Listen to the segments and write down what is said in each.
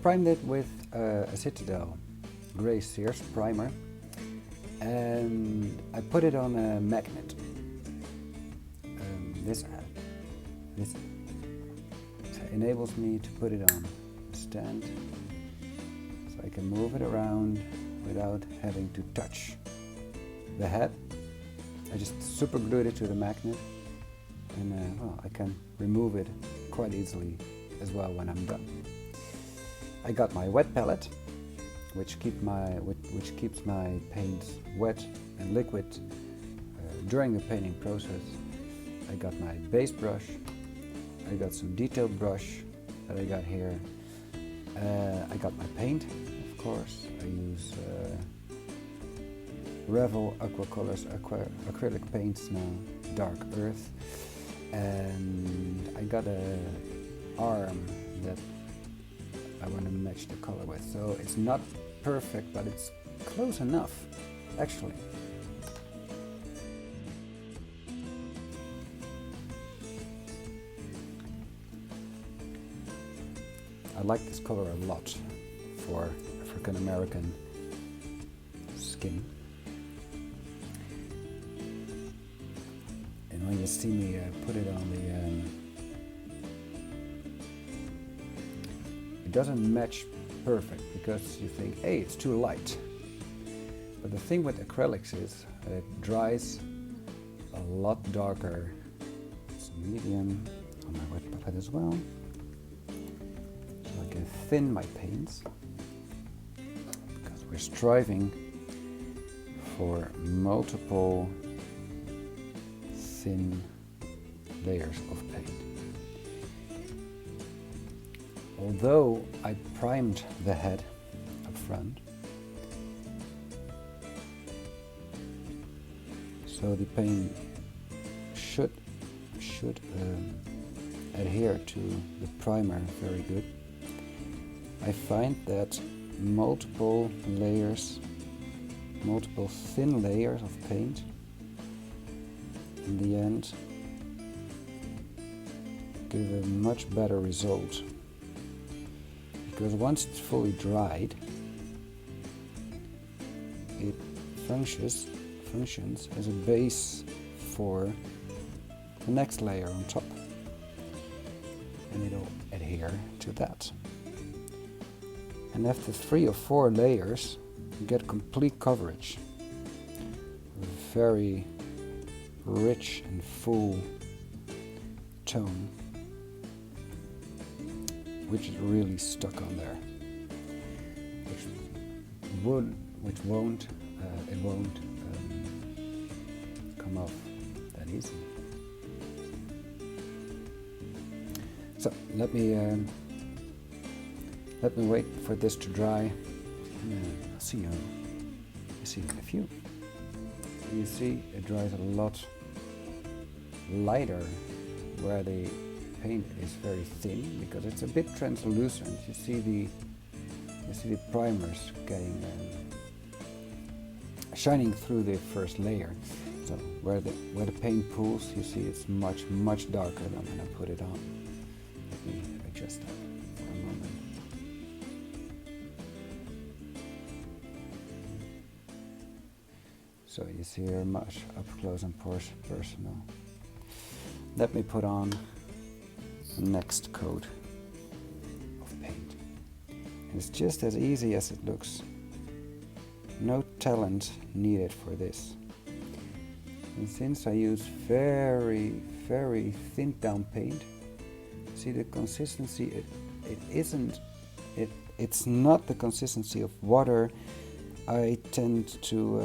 primed it with a Citadel Grey Sears primer, and I put it on a magnet. This enables me to put it on a stand, so I can move it around without having to touch the head. I just super glued it to the magnet, and well, I can remove it quite easily as well when I'm done. I got my wet palette, which keeps my paints wet and liquid during the painting process. I got my base brush. I got some detailed brush that I got here. I got my paint, of course. I use Revel Aquacolors acrylic paints now, dark earth. And I got a arm that I want to match the color with. So it's not perfect, but it's close enough, actually. I like this color a lot for African American skin. And when you see me put it on it doesn't match perfect because you think, hey, it's too light. But the thing with acrylics is it dries a lot darker. It's medium on my wet palette as well. So I can thin my paints because we're striving for multiple thin layers of paint. Although I primed the head up front, so the paint should adhere to the primer very good, I find that multiple thin layers of paint in the end give a much better result. Because once it's fully dried, it functions as a base for the next layer on top, and it'll adhere to that. And after 3 or 4 layers, you get complete coverage, very rich and full tone, which is really stuck on there, it won't come off that easy. So let me wait for this to dry, and I'll see you in a few. You see, it dries a lot lighter where the paint is very thin because it's a bit translucent. You see the primers getting shining through the first layer. So where the paint pools, you see it's much darker than when I put it on. Let me adjust that for a moment. So you see here much up close and personal. Let me put on next coat of paint. And it's just as easy as it looks. No talent needed for this. And since I use very thinned down paint, see the consistency, it's not the consistency of water. I tend to,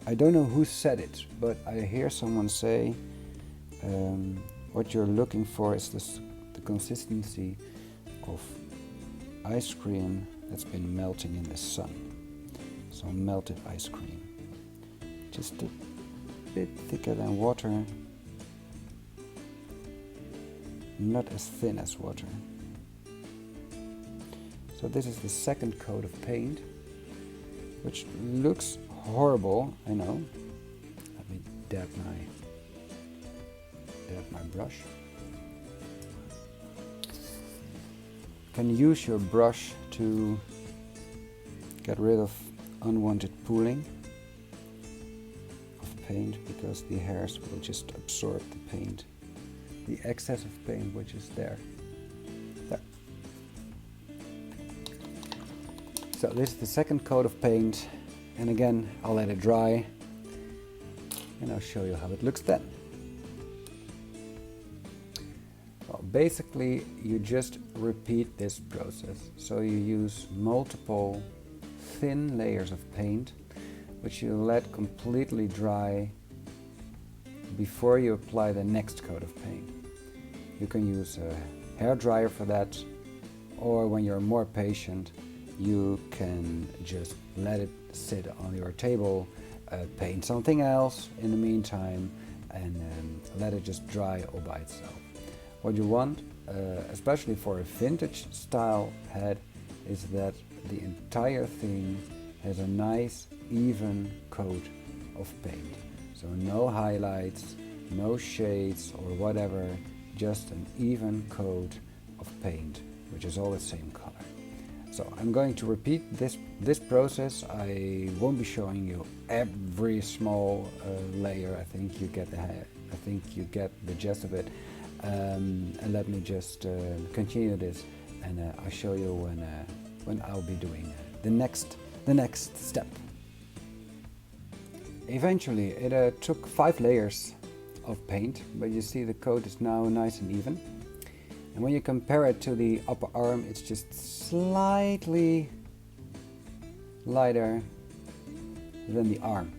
I don't know who said it, but I hear someone say what you're looking for is the consistency of ice cream that's been melting in the sun. So melted ice cream. Just a bit thicker than water, not as thin as water. So this is the second coat of paint, which looks horrible, I know. Let me dab my brush. can use your brush to get rid of unwanted pooling of paint, because the hairs will just absorb the paint, the excess of paint which is there. So this is the second coat of paint, and again I'll let it dry and I'll show you how it looks then. Well, basically you just repeat this process. So you use multiple thin layers of paint which you let completely dry before you apply the next coat of paint. You can use a hair dryer for that, or when you're more patient you can just let it sit on your table, paint something else in the meantime, and let it just dry all by itself. What you want, especially for a vintage style head, is that the entire thing has a nice even coat of paint. So no highlights, no shades or whatever, just an even coat of paint, which is all the same color. So I'm going to repeat this process. I won't be showing you every small layer. I think you get the gist of it. And let me just continue this, and I'll show you when I'll be doing the next step. Eventually, it took 5 layers of paint, but you see the coat is now nice and even. And when you compare it to the upper arm, it's just slightly lighter than the arm.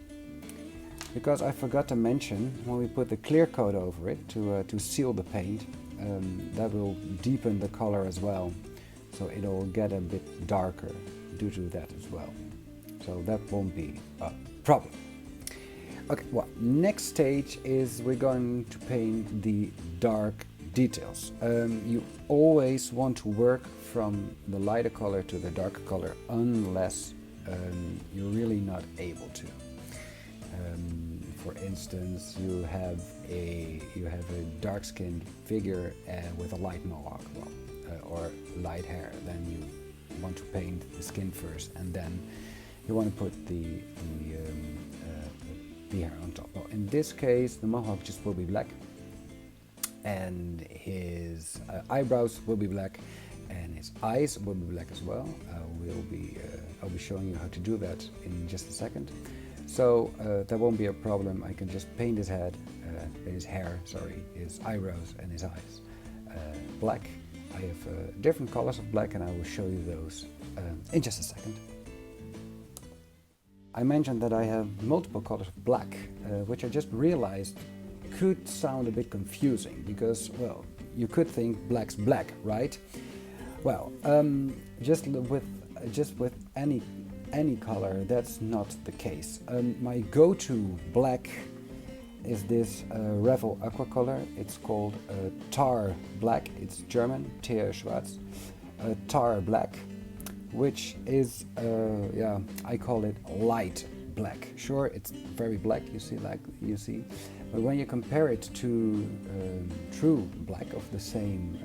Because I forgot to mention, when we put the clear coat over it to seal the paint, that will deepen the color as well. So it'll get a bit darker due to that as well. So that won't be a problem. Okay, well, next stage is we're going to paint the dark details. You always want to work from the lighter color to the darker color, unless you're really not able to. For instance, you have a dark-skinned figure with a light mohawk, or light hair. Then you want to paint the skin first, and then you want to put the hair on top. Well, in this case, the mohawk just will be black, and his eyebrows will be black, and his eyes will be black as well. I'll be showing you how to do that in just a second. So that won't be a problem. I can just paint his head, his eyebrows and his eyes black. I have different colors of black, and I will show you those in just a second. I mentioned that I have multiple colors of black, which I just realized could sound a bit confusing, because, well, you could think black's black, right? Well, just with any color, that's not the case. My go-to black is this Revel aqua color. It's called tar black. It's German, Teer Schwarz, tar black, which is I call it light black. Sure, it's very black, you see, but when you compare it to true black of the same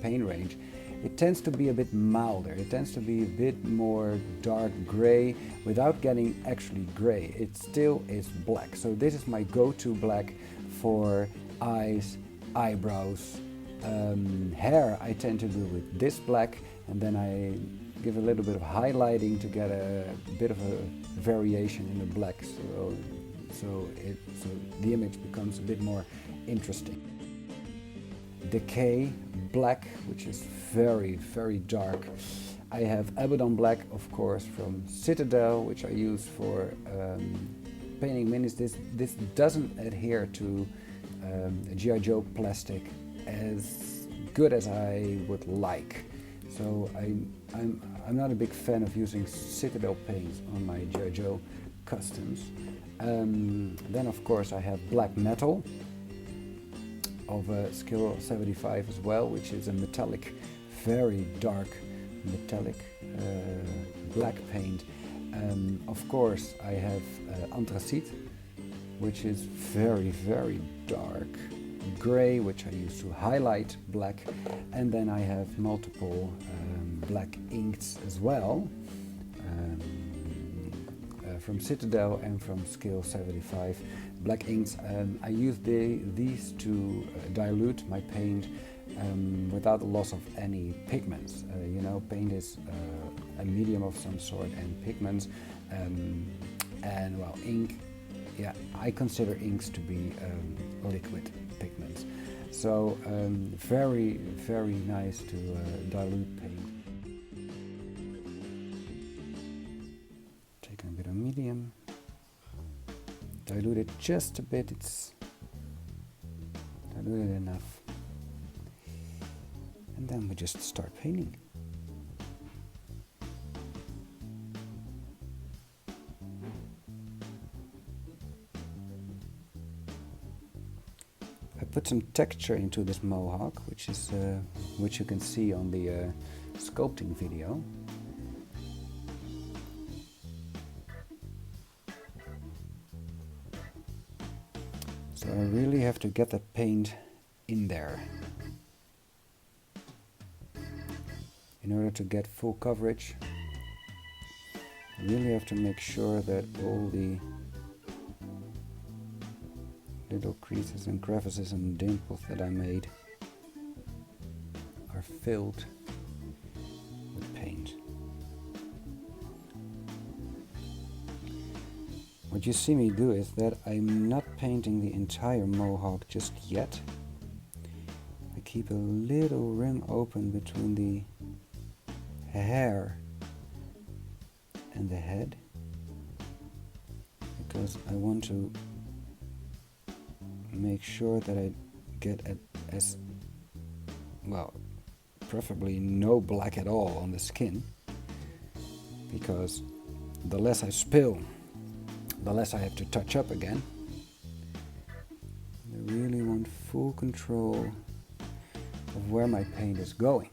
paint range, it tends to be a bit milder. It tends to be a bit more dark gray without getting actually gray. It still is black. So this is my go-to black for eyes, eyebrows, hair. I tend to do with this black, and then I give a little bit of highlighting to get a bit of a variation in the black, so the image becomes a bit more interesting. Decay black, which is very, very dark. I have Abaddon black, of course, from Citadel, which I use for painting minis. This doesn't adhere to G.I. Joe plastic as good as I would like. So I'm not a big fan of using Citadel paints on my G.I. Joe customs. Then of course I have black metal of Skill 75 as well, which is a metallic, very dark metallic black paint. Of course I have anthracite, which is very, very dark, gray, which I use to highlight black, and then I have multiple black inks as well, from Citadel and from Scale 75 black inks. I use these to dilute my paint without the loss of any pigments. You know, paint is a medium of some sort, and pigments, and well, ink, yeah, I consider inks to be liquid pigments. So very, very nice to dilute paint. Take a bit of medium, dilute it just a bit, it's diluted enough. And then we just start painting. I put some texture into this mohawk, which you can see on the sculpting video. So I really have to get the paint in there. In order to get full coverage, I really have to make sure that all the little creases and crevices and dimples that I made are filled with paint. What you see me do is that I'm not painting the entire mohawk just yet. I keep a little rim open between the hair and the head, because I want to make sure that I get as well, preferably no black at all on the skin, because the less I spill, the less I have to touch up again. I really want full control of where my paint is going.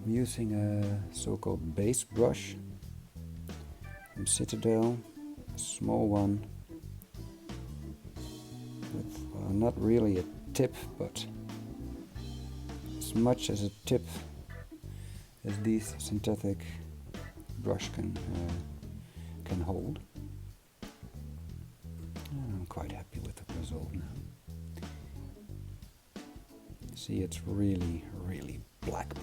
I'm using a so-called base brush from Citadel, a small one with not really a tip, but as much as a tip as these synthetic brush can hold. I'm quite happy with the result now. See, it's really, really black.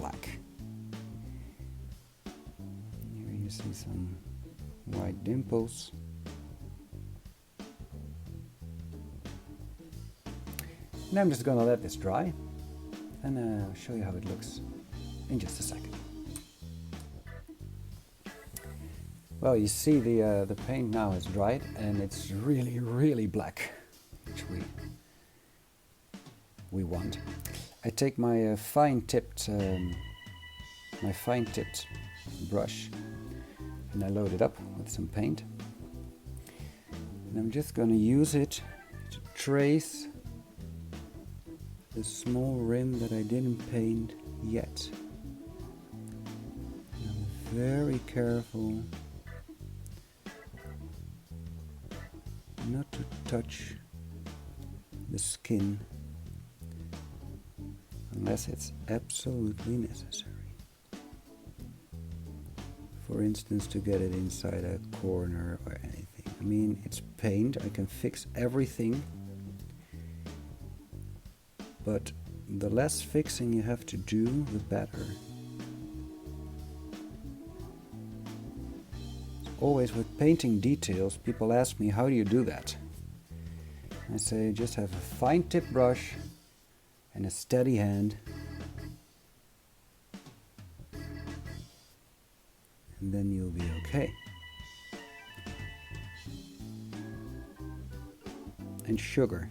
Here you see some white dimples. And I'm just gonna let this dry, and I'll show you how it looks in just a second. Well, you see the paint now is dried, and it's really, really black, which we want. I take my fine-tipped brush, and I load it up with some paint, and I'm just going to use it to trace the small rim that I didn't paint yet. And I'm very careful not to touch the skin unless it's absolutely necessary. For instance, to get it inside a corner or anything. I mean, it's paint, I can fix everything, but the less fixing you have to do, the better. Always with painting details, people ask me, how do you do that? I say, just have a fine tip brush and a steady hand, and then you'll be okay. And sugar.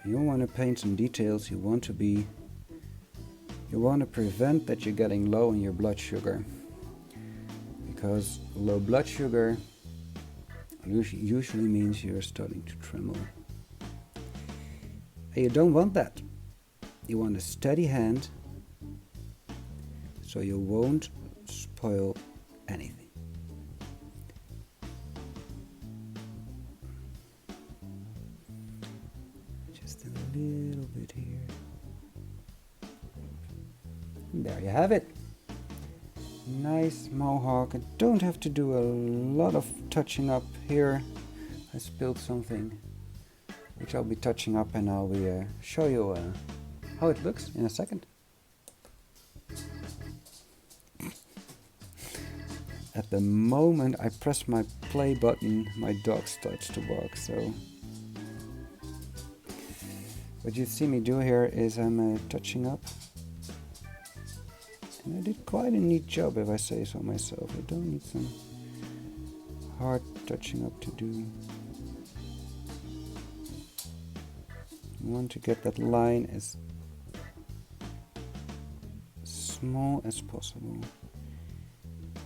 You want to paint some details, you want to prevent that you're getting low in your blood sugar, because low blood sugar usually means you're starting to tremble. And you don't want that. you want a steady hand so you won't spoil anything. Just a little bit here. And there you have it. Nice mohawk. I don't have to do a lot of touching up here. I spilled something which I'll be touching up, and I'll be show you how it looks in a second. At the moment I press my play button, my dog starts to bark, so what you see me do here is I'm touching up. And I did quite a neat job, if I say so myself. I don't need some hard touching up to do. I want to get that line as small as possible.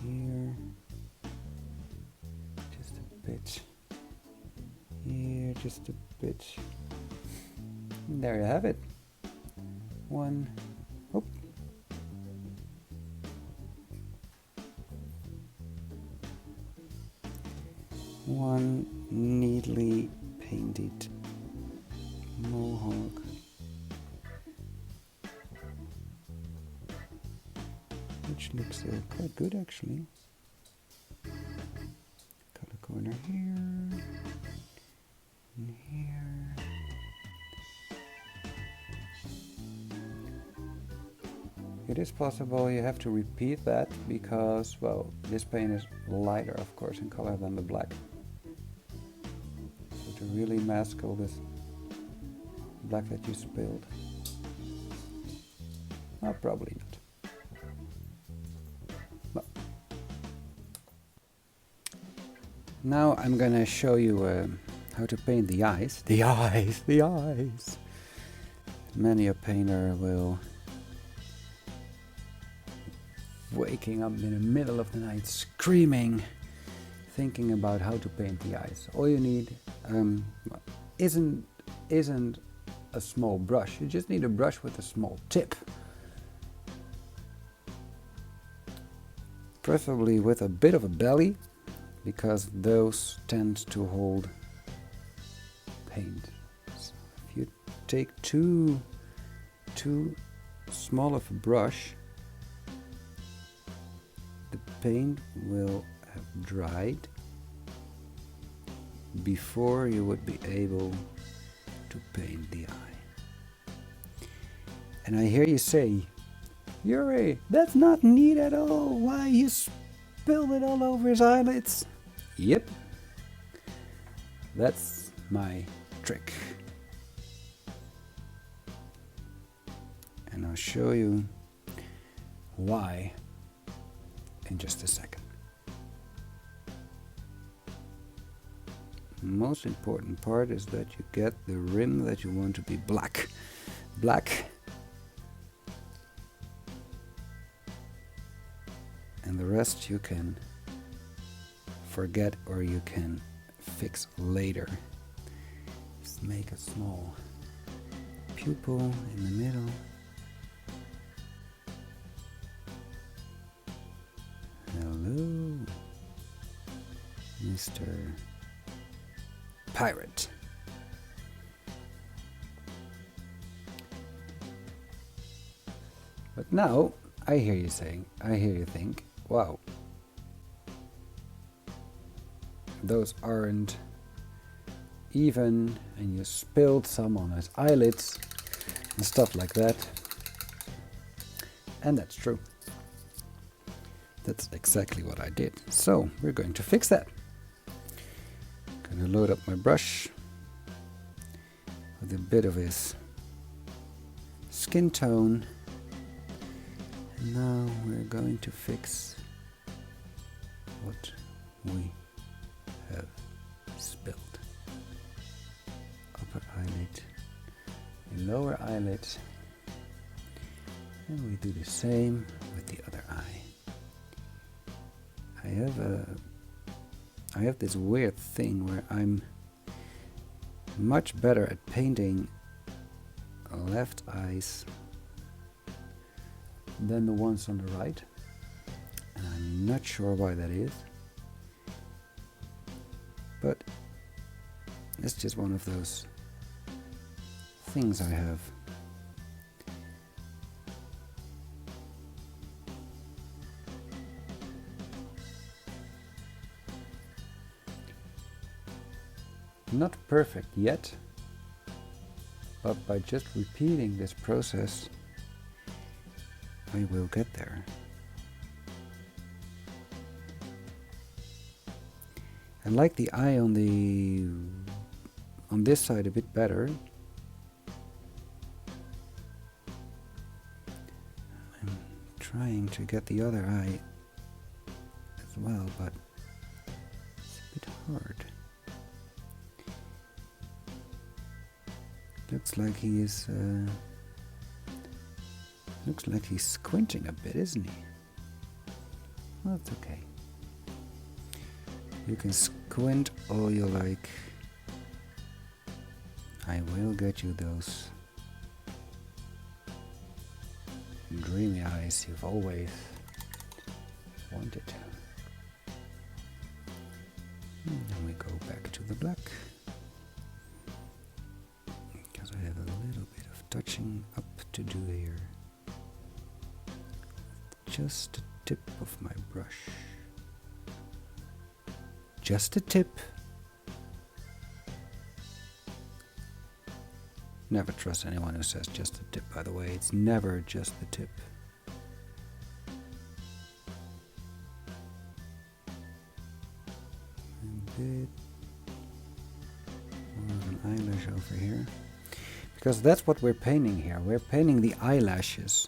Here, just a bit. Here, just a bit. And there you have it. One. Oh. One neatly painted mohawk, which looks quite good actually. Color corner here and here. It is possible you have to repeat that because, well, this paint is lighter, of course, in color than the black. So to really mask all this black that you spilled. Oh, probably not. No. Now I'm gonna show you how to paint the eyes. The eyes, the eyes. Many a painter will waking up in the middle of the night screaming, thinking about how to paint the eyes. All you need isn't a small brush. You just need a brush with a small tip. Preferably with a bit of a belly, because those tend to hold paint. So if you take too small of a brush, the paint will have dried before you would be able to paint the eye. And I hear you say, Yuri, that's not neat at all. Why, you spilled it all over his eyelids. Yep, that's my trick. And I'll show you why in just a second. The most important part is that you get the rim that you want to be black. Black. And the rest you can forget or you can fix later. Just make a small pupil in the middle. Hello, Mr. Pirate. But now I hear you think, wow, those aren't even, and you spilled some on his eyelids and stuff like that. And that's true. That's exactly what I did. So we're going to fix that. Gonna load up my brush with a bit of his skin tone. And now we're going to fix what we have spilled. Upper eyelid, lower eyelid. And we do the same with the other eye. I have this weird thing where I'm much better at painting left eyes than the ones on the right. And I'm not sure why that is. But it's just one of those things I have. Not perfect yet, but by just repeating this process, I will get there. I like the eye on this side a bit better. I'm trying to get the other eye as well, but it's a bit hard. Looks like he is. Looks like he's squinting a bit, isn't he? Well, that's okay. You can squint all you like. I will get you those dreamy eyes you've always wanted. And then we go back to the black. Because I have a little bit of touching up to do here. Just the tip of my brush. Just a tip. Never trust anyone who says just a tip, by the way. It's never just the tip. A bit more of an eyelash over here. Because that's what we're painting here. We're painting the eyelashes.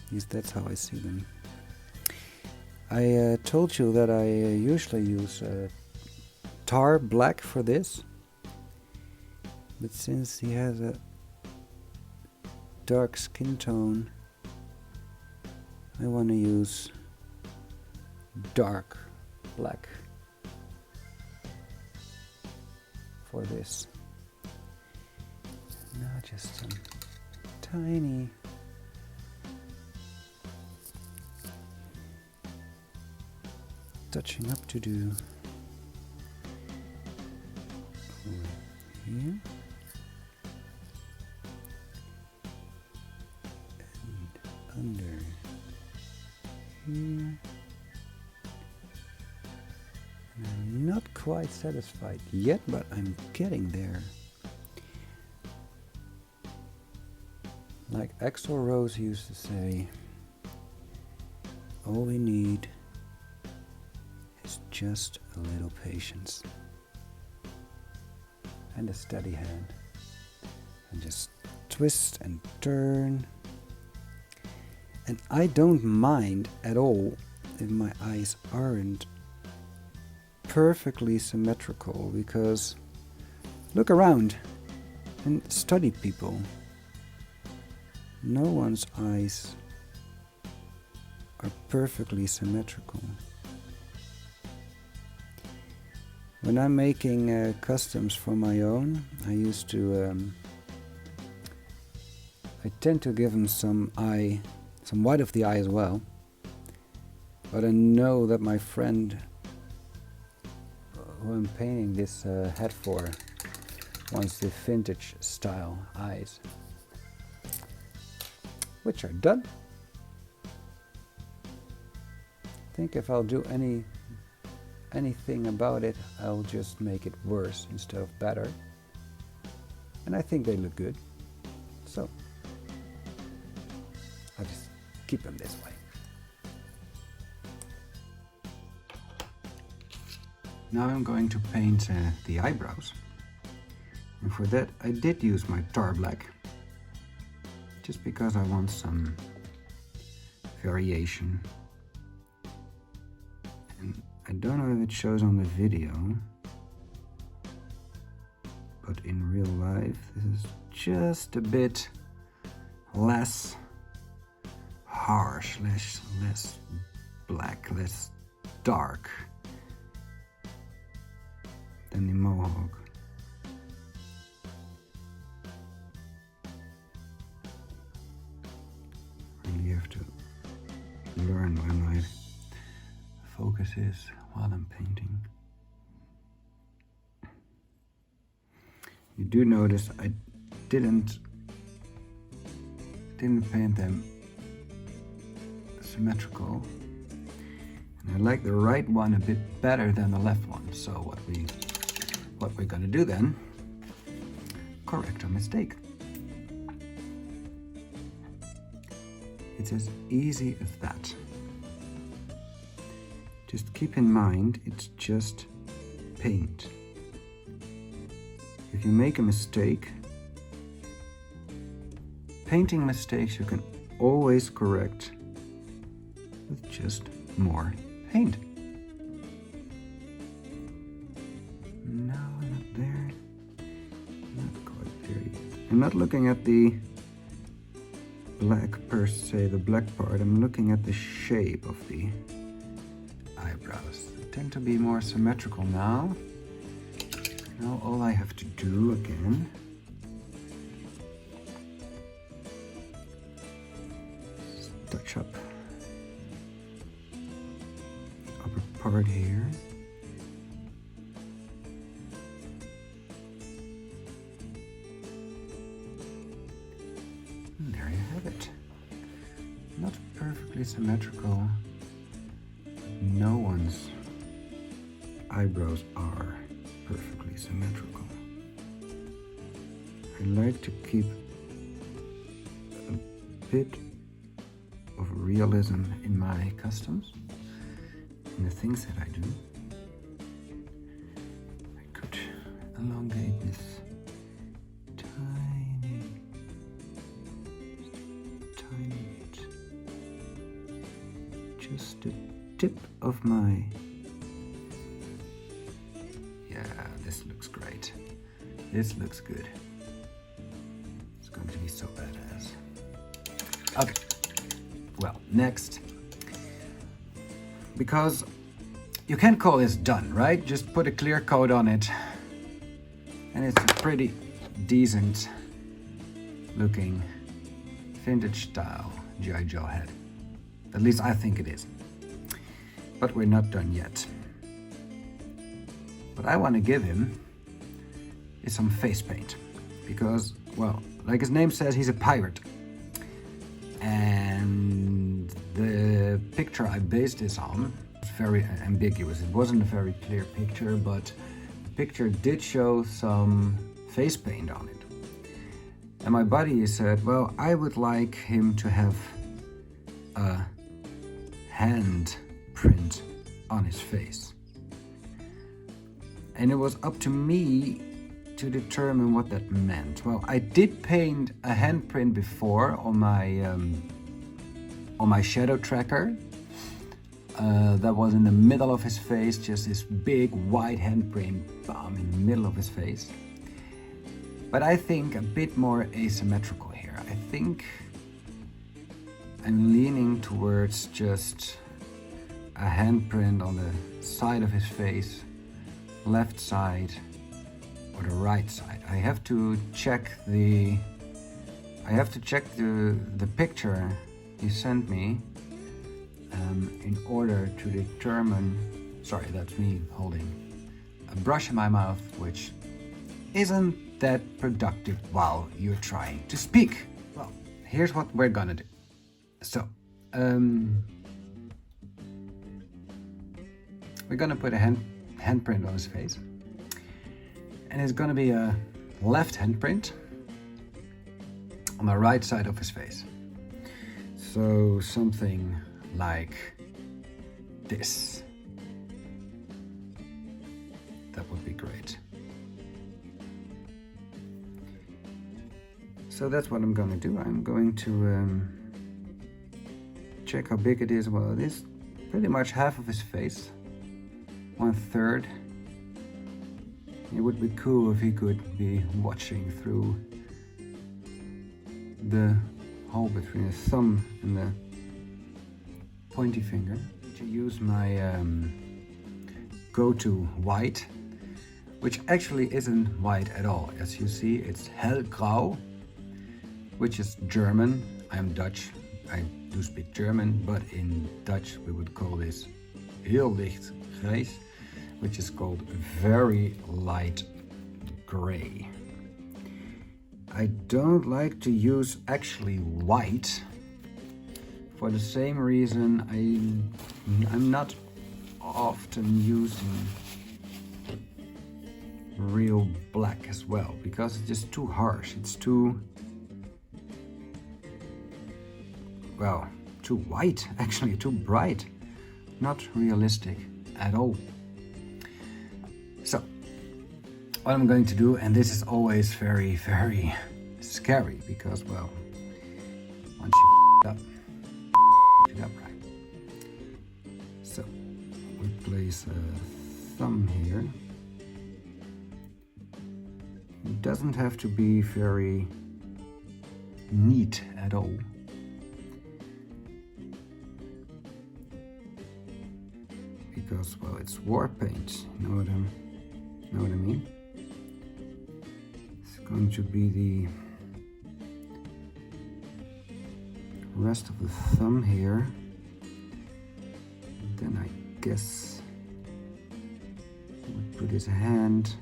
At least that's how I see them. I told you that I usually use tar black for this, but since he has a dark skin tone, I want to use dark black for this. Now just some tiny touching up to do here and under here. And I'm not quite satisfied yet, but I'm getting there. Like Axl Rose used to say, all we need is just a little patience and a steady hand, and just twist and turn. And I don't mind at all if my eyes aren't perfectly symmetrical, because look around and study people. No one's eyes are perfectly symmetrical. When I'm making customs for my own, I used to, I tend to give them some white of the eye as well. But I know that my friend who I'm painting this hat for wants the vintage style eyes, which are done. I think if I'll do anything about it, I'll just make it worse instead of better. And I think they look good, so I'll just keep them this way. Now I'm going to paint the eyebrows, and for that I did use my tar black, just because I want some variation. And I don't know if it shows on the video, but in real life this is just a bit less harsh, less black, less dark. than the mohawk. Really have to learn where my focus is while I'm painting. You do notice I didn't paint them symmetrical, and I like the right one a bit better than the left one. So what we're gonna do then, correct our mistake. It's as easy as that. Just keep in mind, it's just paint. If you make a mistake, painting mistakes you can always correct with just more paint. No, not there. Not quite there yet. I'm not looking at the black per se, the black part. I'm looking at the shape of the eyebrows. They tend to be more symmetrical now. Now all I have to do again is touch up upper part here. And there you have it. Not perfectly symmetrical. No one's eyebrows are perfectly symmetrical. I like to keep a bit of realism in my customs, in the things that I do. I could elongate this tiny bit. Just the tip of my... This looks great. This looks good. It's going to be so badass. Okay, well, next. Because you can't call this done, right? Just put a clear coat on it. And it's a pretty decent looking vintage style G.I. Joe head. At least I think it is. But we're not done yet. What I want to give him is some face paint, because, well, like his name says, he's a pirate. And the picture I based this on was very ambiguous. It wasn't a very clear picture, but the picture did show some face paint on it. And my buddy said, well, I would like him to have a hand print on his face. And it was up to me to determine what that meant. Well, I did paint a handprint before on my shadow tracker. That was in the middle of his face, just this big white handprint, bam, in the middle of his face. But I think a bit more asymmetrical here. I think I'm leaning towards just a handprint on the side of his face, left side or the right side. I have to check the picture he sent me in order to determine. Sorry, that's me holding a brush in my mouth, which isn't that productive while you're trying to speak. Well, here's what we're gonna do. So we're gonna put a handprint on his face, and it's gonna be a left handprint on the right side of his face. So something like this. That would be great. So that's what I'm gonna do. I'm going to check how big it is. Well, it is pretty much half of his face. 1/3. It would be cool if he could be watching through the hole between his thumb and the pointy finger. To use my go-to white, which actually isn't white at all. As you see, it's hellgrau, which is German. I'm Dutch. I do speak German, but in Dutch we would call this heel licht grijs, which is called very light gray. I don't like to use actually white for the same reason I'm not often using real black as well, because it's just too harsh. It's too, well, too white, actually too bright, not realistic at all. So what I'm going to do, and this is always very, very scary, because, well, once you up right. So we place a thumb here. It doesn't have to be very neat at all. Because, well, it's war paint, you know what I mean? It's going to be the rest of the thumb here. And then I guess we'll put his hand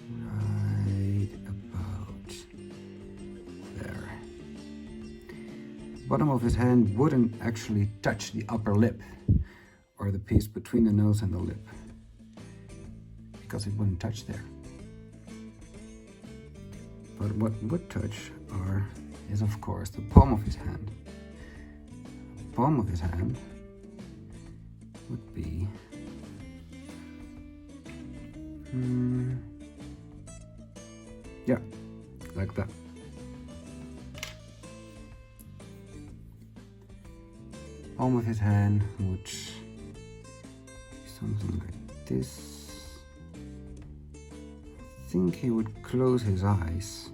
right about there. The bottom of his hand wouldn't actually touch the upper lip, or the piece between the nose and the lip, because it wouldn't touch there. But what would touch is of course the palm of his hand. The palm of his hand would be yeah, like that. Palm of his hand would be something like this. I think he would close his eyes.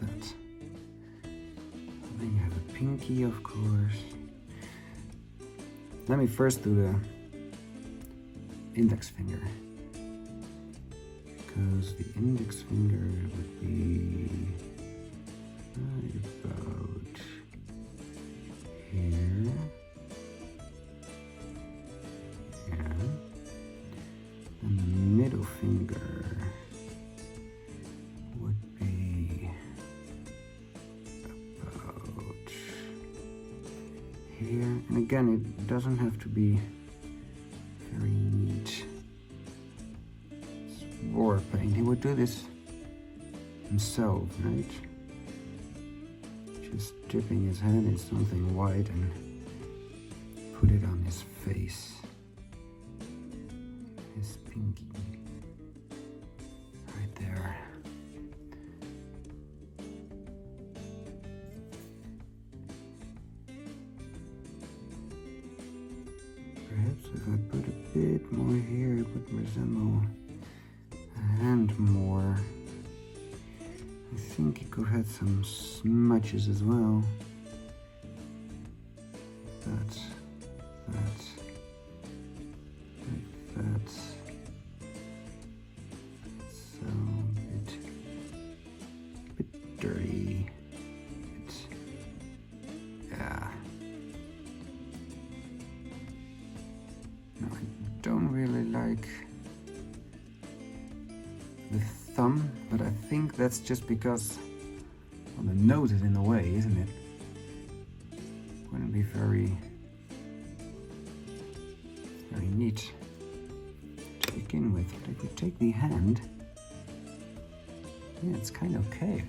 That. And then you have a pinky, of course. Let me first do the index finger, because the index finger would be right about here. Yeah. And the middle finger would be about here. And again, it doesn't have to be very neat. It's war paint. He would do this himself, right? Just dipping his hand in something white and put it on his face. His pinky. Right there. Perhaps if I put a bit more here, it would resemble a hand more. I think it could have some smudges as well. That. So a bit dirty. Yeah. No, I don't really like the thumb, but I think that's just because, well, the nose is in the way, isn't it? Wouldn't be very neat to begin with. But if we take the hand, yeah, it's kind of okay.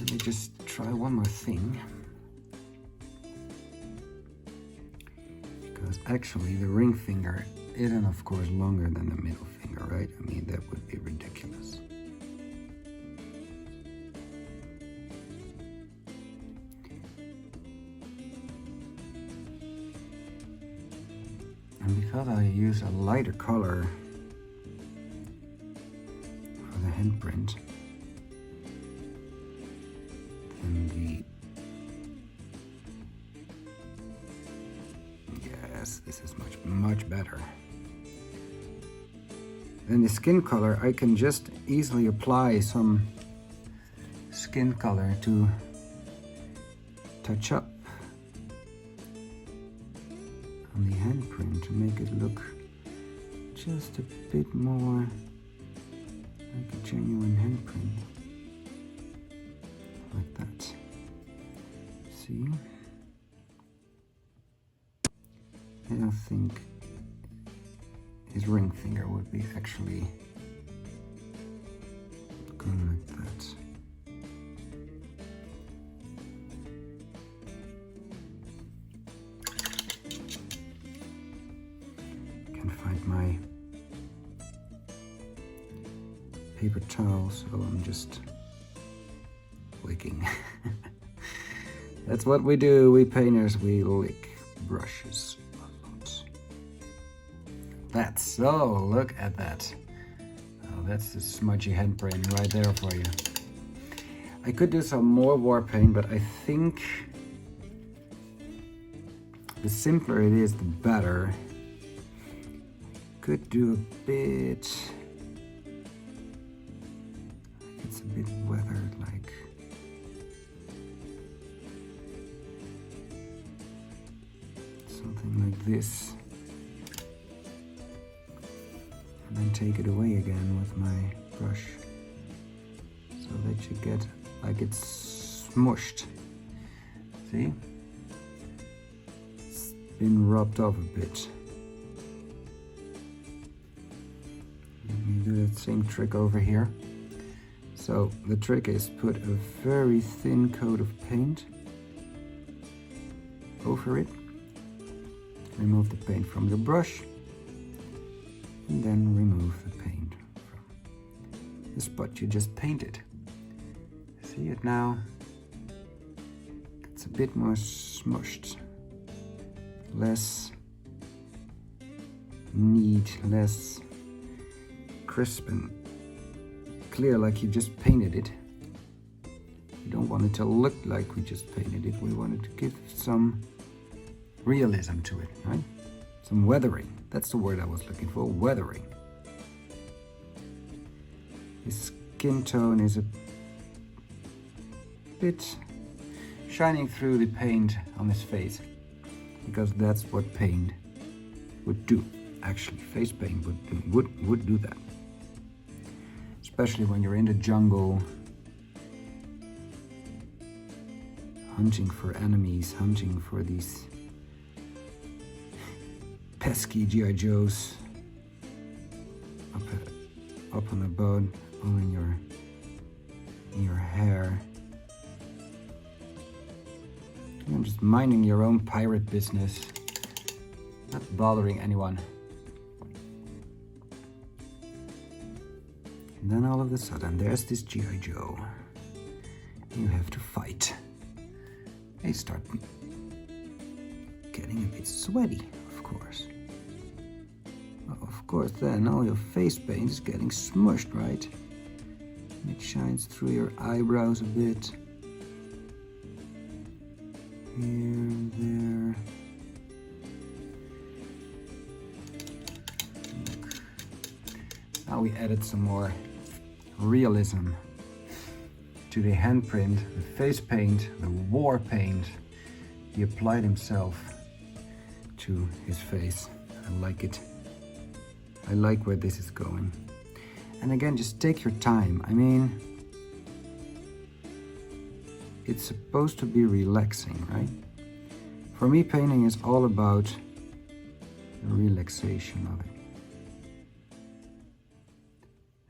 Let me just try one more thing, because actually the ring finger isn't, of course, longer than the middle finger, right? I mean, that would be ridiculous. And because I use a lighter color for the handprint than the Yes, this is much better. Then the skin color, I can just easily apply some skin color to touch up on the handprint to make it look just a bit more like a genuine handprint. Like that. See? And I think his ring finger would be actually going like that. Can't find my paper towel, so I'm just licking. That's what we do, we painters, we lick brushes a lot. That's so, look at that. Oh, that's the smudgy handprint right there for you. I could do some more war paint, but I think the simpler it is, the better. Could do a bit, it's a bit weathered, like something like this, and then take it away again with my brush so that you get like it's smushed. See? It's been rubbed off a bit. Let me do that same trick over here. So the trick is put a very thin coat of paint over it. Remove the paint from your brush and then remove the paint from the spot you just painted. See it now? It's a bit more smushed, less neat, less crisp and clear like you just painted it. We don't want it to look like we just painted it. We wanted to give some realism to it, right? Some weathering. That's the word I was looking for, weathering. His skin tone is a bit shining through the paint on his face, because that's what paint would do. Actually, face paint would do that. Especially when you're in the jungle, hunting for enemies, hunting for these pesky G.I. Joes up on the boat, all in your hair. You're just minding your own pirate business, not bothering anyone. And then all of a sudden, there's this G.I. Joe. You have to fight. They start getting a bit sweaty, of course. Well, of course, then all your face paint is getting smushed, right? And it shines through your eyebrows a bit. Here, there. Look. Now we added some more realism to the handprint, the face paint, the war paint. He applied himself to his face. I like it. I like where this is going. And again, just take your time. I mean, it's supposed to be relaxing, right? For me, painting is all about the relaxation of it.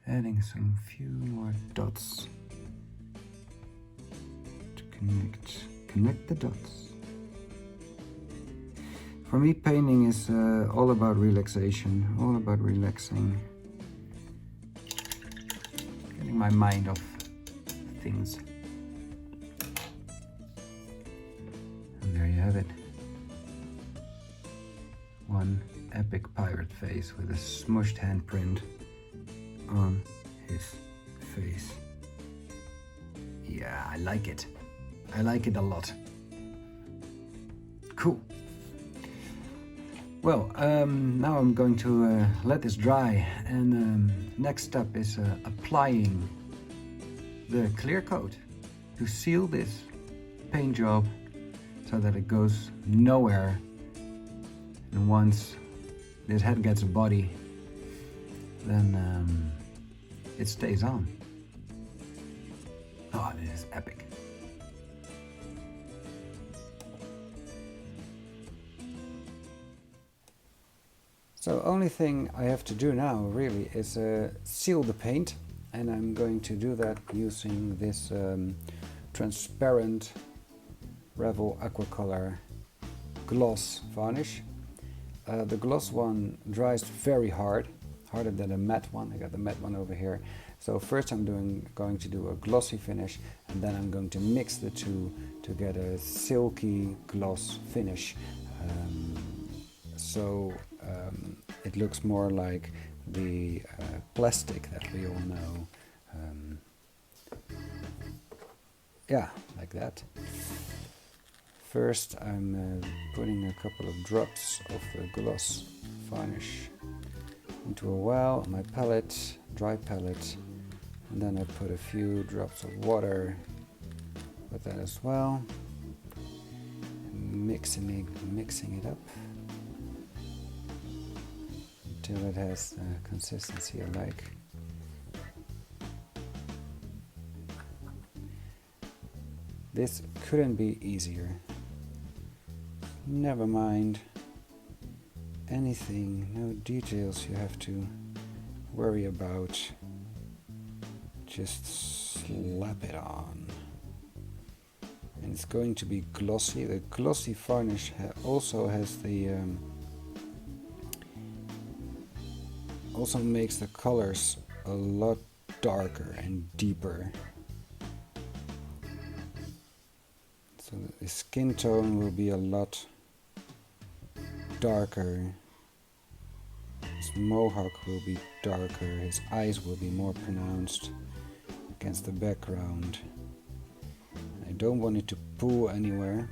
Adding some few more dots to connect the dots. For me, painting is all about relaxation, all about relaxing, getting my mind off things. And there you have it. One epic pirate face with a smushed handprint on his face. Yeah, I like it. I like it a lot. Cool. Well, now I'm going to let this dry, and next step is applying the clear coat to seal this paint job so that it goes nowhere, and once this head gets a body, then it stays on. Oh, this is epic. So only thing I have to do now really is seal the paint, and I'm going to do that using this transparent Revel Aquacolor gloss varnish. The gloss one dries very hard, harder than the matte one. I got the matte one over here. So first I'm going to do a glossy finish, and then I'm going to mix the two to get a silky gloss finish. It looks more like the plastic that we all know. Yeah, like that. First I'm putting a couple of drops of the gloss varnish into a well, my palette, dry palette, and then I put a few drops of water with that as well, mixing it up until it has the consistency I like. This couldn't be easier. Never mind anything, no details you have to worry about. Just slap it on. And it's going to be glossy. The glossy varnish also has the also makes the colors a lot darker and deeper. So the skin tone will be a lot darker. His mohawk will be darker. His eyes will be more pronounced against the background. I don't want it to pool anywhere.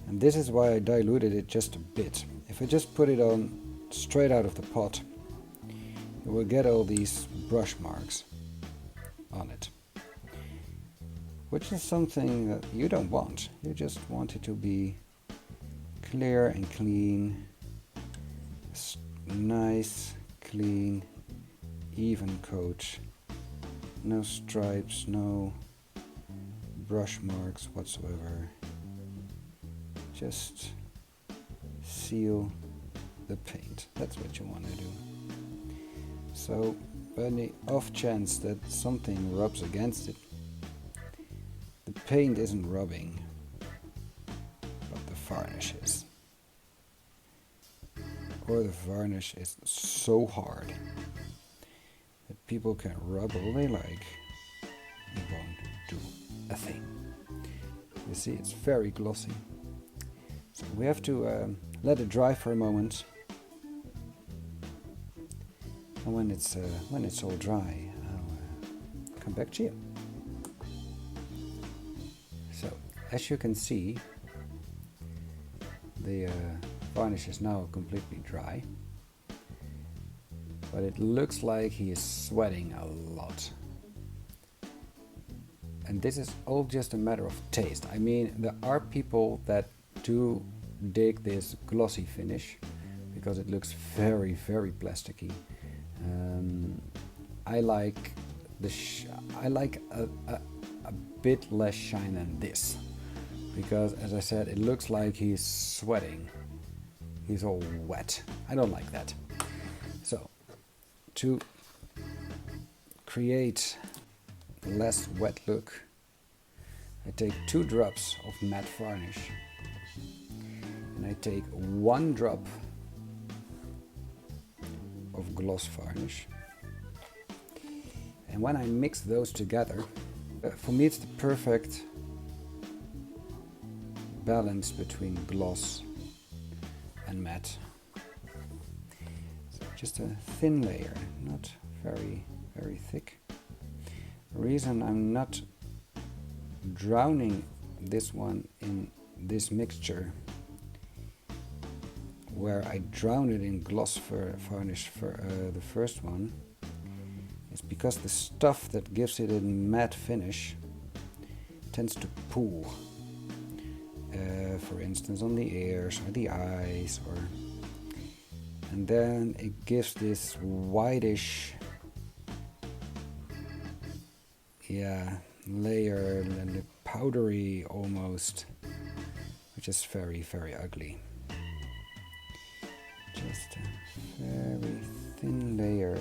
And this is why I diluted it just a bit. If I just put it on straight out of the pot, you will get all these brush marks on it, which is something that you don't want. You just want it to be clear and clean, nice, clean, even coat, no stripes, no brush marks whatsoever. Just seal the paint. That's what you want to do. So, on the off chance that something rubs against it, the paint isn't rubbing, but the varnish is. Or the varnish is so hard that people can rub all they like, it won't do a thing. You see, it's very glossy. So we have to let it dry for a moment. And when it's all dry, I'll come back to you. So, as you can see, the varnish is now completely dry, but it looks like he is sweating a lot. And this is all just a matter of taste. I mean, there are people that do dig this glossy finish because it looks very, very plasticky. I like a bit less shine than this, because as I said, it looks like he's sweating. He's all wet. I don't like that. So, to create a less wet look, I take 2 drops of matte varnish, and I take 1 drop of gloss varnish. And when I mix those together, for me it's the perfect balance between gloss and matte. So just a thin layer, not very, very thick. The reason I'm not drowning this one in this mixture where I drowned it in gloss varnish for the first one is because the stuff that gives it a matte finish tends to pool. For instance, on the ears or the eyes, and then it gives this whitish, layer and powdery almost, which is very, very ugly. Just a very thin layer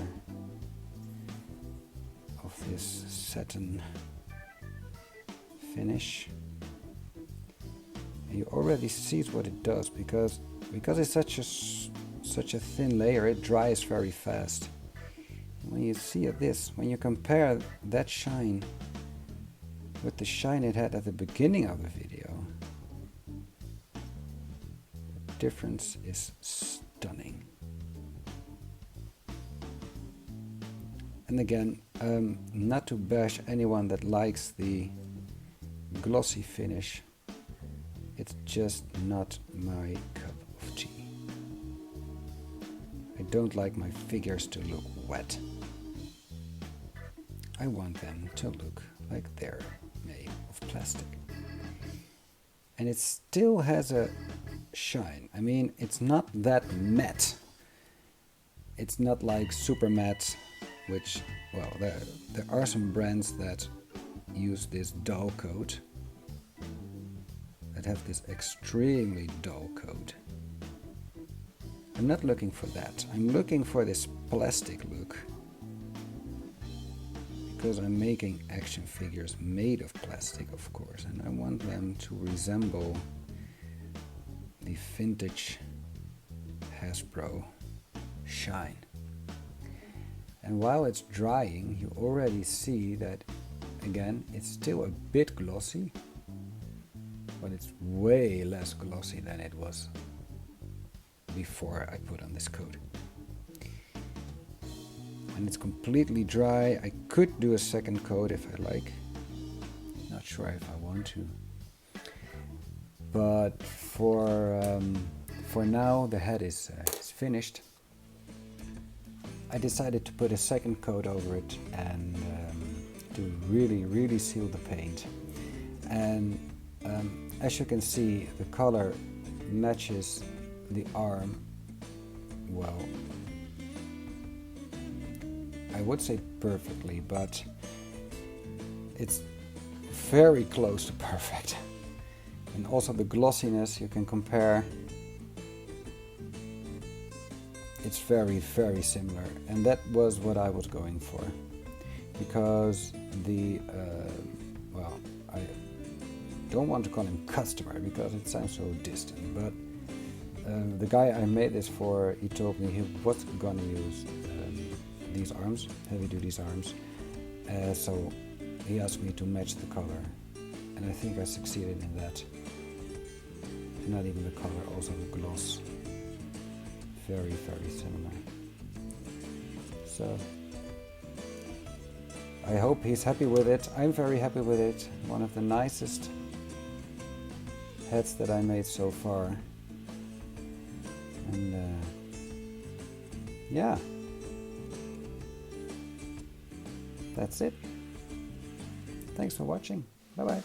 of this satin finish. And you already see what it does because it's such a thin layer, it dries very fast. And when you see this, when you compare that shine with the shine it had at the beginning of the video, the difference is stunning. And again, not to bash anyone that likes the glossy finish, it's just not my cup of tea. I don't like my figures to look wet. I want them to look like they're made of plastic. And it still has a shine. I mean, it's not that matte. It's not like super matte, which, well, there are some brands that use this dull coat, that have this extremely dull coat. I'm not looking for that. I'm looking for this plastic look, because I'm making action figures made of plastic, of course, and I want them to resemble the vintage Hasbro shine. And while it's drying, you already see that, again, it's still a bit glossy, but it's way less glossy than it was before I put on this coat. And it's completely dry. I could do a second coat if I like. Not sure if I want to. But for now, the head is finished. I decided to put a second coat over it and to really, really seal the paint. And as you can see, the color matches the arm well. I would say perfectly, but it's very close to perfect. And also the glossiness, you can compare. It's very, very similar, and that was what I was going for, because the well, I don't want to call him customer because it sounds so distant, but the guy I made this for, he told me he was gonna use these arms, heavy duty arms, so he asked me to match the color, and I think I succeeded in that. And not even the color, also the gloss. Very, very similar. So I hope he's happy with it. I'm very happy with it. One of the nicest heads that I made so far. And yeah, that's it. Thanks for watching. Bye bye.